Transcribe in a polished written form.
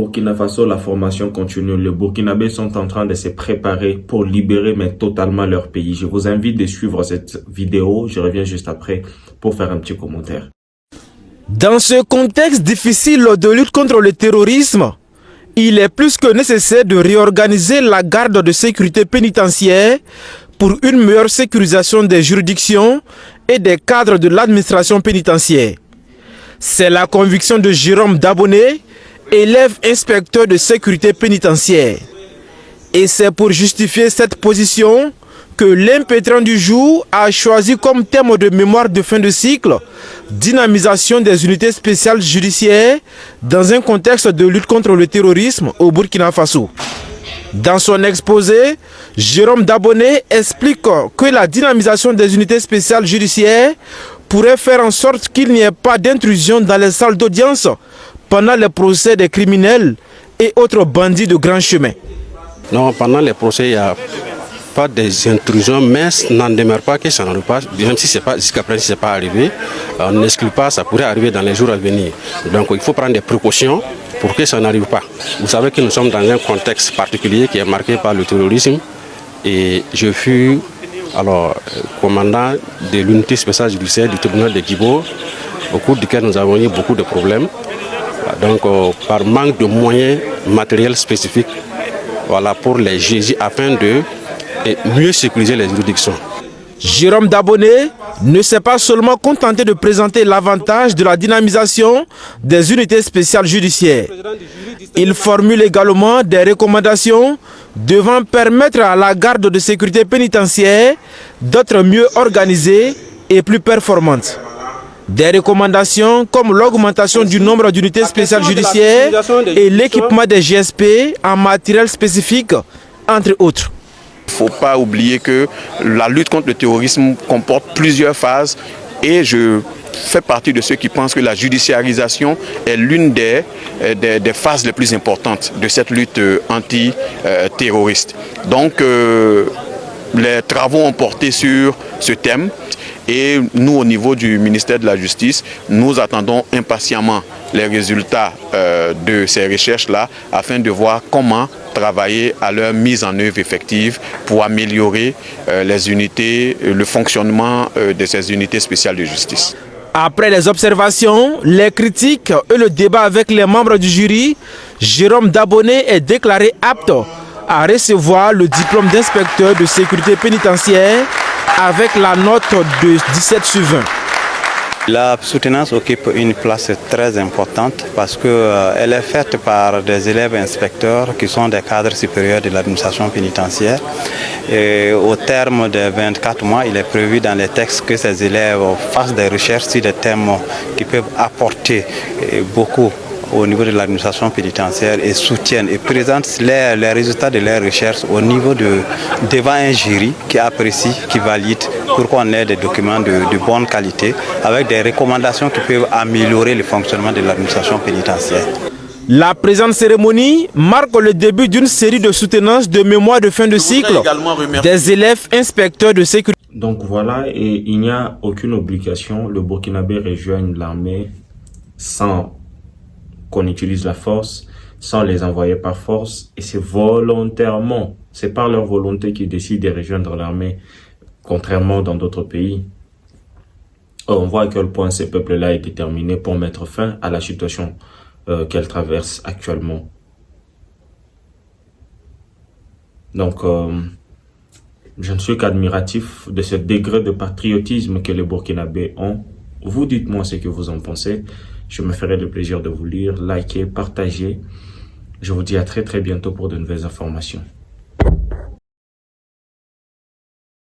Burkina Faso, la formation continue. Les Burkinabés sont en train de se préparer pour libérer mais totalement leur pays. Je vous invite de suivre cette vidéo. Je reviens juste après pour faire un petit commentaire. Dans ce contexte difficile de lutte contre le terrorisme, il est plus que nécessaire de réorganiser la garde de sécurité pénitentiaire pour une meilleure sécurisation des juridictions et des cadres de l'administration pénitentiaire. C'est la conviction de Jérôme Dabonné, élève inspecteur de sécurité pénitentiaire. Et c'est pour justifier cette position que l'impétrant du jour a choisi comme thème de mémoire de fin de cycle dynamisation des unités spéciales judiciaires dans un contexte de lutte contre le terrorisme au Burkina Faso. Dans son exposé, Jérôme Dabonné explique que la dynamisation des unités spéciales judiciaires pourrait faire en sorte qu'il n'y ait pas d'intrusion dans les salles d'audience pendant les procès des criminels et autres bandits de grand chemin. Non, pendant les procès, il n'y a pas des intrusions, mais n'en demeure pas que ça n'arrive pas, même si c'est pas jusqu'à présent, si ce n'est pas arrivé, on n'exclut pas, ça pourrait arriver dans les jours à venir. Donc il faut prendre des précautions pour que ça n'arrive pas. Vous savez que nous sommes dans un contexte particulier qui est marqué par le terrorisme et je fus commandant de l'unité spéciale judiciaire du tribunal de Guibo, au cours duquel nous avons eu beaucoup de problèmes. Donc par manque de moyens matériels spécifiques pour les juges afin de mieux sécuriser les juridictions. Jérôme Dabonné ne s'est pas seulement contenté de présenter l'avantage de la dynamisation des unités spéciales judiciaires. Il formule également des recommandations devant permettre à la garde de sécurité pénitentiaire d'être mieux organisée et plus performante. Des recommandations comme l'augmentation du nombre d'unités spéciales judiciaires et l'équipement des GSP en matériel spécifique, entre autres. Il ne faut pas oublier que la lutte contre le terrorisme comporte plusieurs phases et je fais partie de ceux qui pensent que la judiciarisation est l'une des phases les plus importantes de cette lutte anti-terroriste. Donc les travaux ont porté sur ce thème et nous au niveau du ministère de la Justice, nous attendons impatiemment les résultats de ces recherches-là afin de voir comment travailler à leur mise en œuvre effective pour améliorer les unités, le fonctionnement de ces unités spéciales de justice. Après les observations, les critiques et le débat avec les membres du jury, Jérôme Dabonné est déclaré apte à recevoir le diplôme d'inspecteur de sécurité pénitentiaire avec la note de 17/20. La soutenance occupe une place très importante parce qu'elle est faite par des élèves inspecteurs qui sont des cadres supérieurs de l'administration pénitentiaire. Et au terme des 24 mois, il est prévu dans les textes que ces élèves fassent des recherches sur des thèmes qui peuvent apporter beaucoup au niveau de l'administration pénitentiaire et soutiennent et présentent les résultats de leurs recherches au niveau devant un jury qui apprécie, qui valide pour qu'on ait des documents de bonne qualité avec des recommandations qui peuvent améliorer le fonctionnement de l'administration pénitentiaire. La présente cérémonie marque le début d'une série de soutenances de mémoire de fin de cycle des élèves inspecteurs de sécurité. Donc voilà, et il n'y a aucune obligation. Le Burkinabé rejoigne l'armée sans qu'on utilise la force, sans les envoyer par force, et c'est volontairement, c'est par leur volonté qu'ils décident de rejoindre l'armée, contrairement dans d'autres pays. On voit à quel point ce peuple-là est déterminé pour mettre fin à la situation qu'elle traverse actuellement. Donc, je ne suis qu'admiratif de ce degré de patriotisme que les Burkinabés ont. Vous dites-moi ce que vous en pensez. Je me ferai le plaisir de vous lire, liker, partager. Je vous dis à très bientôt pour de nouvelles informations.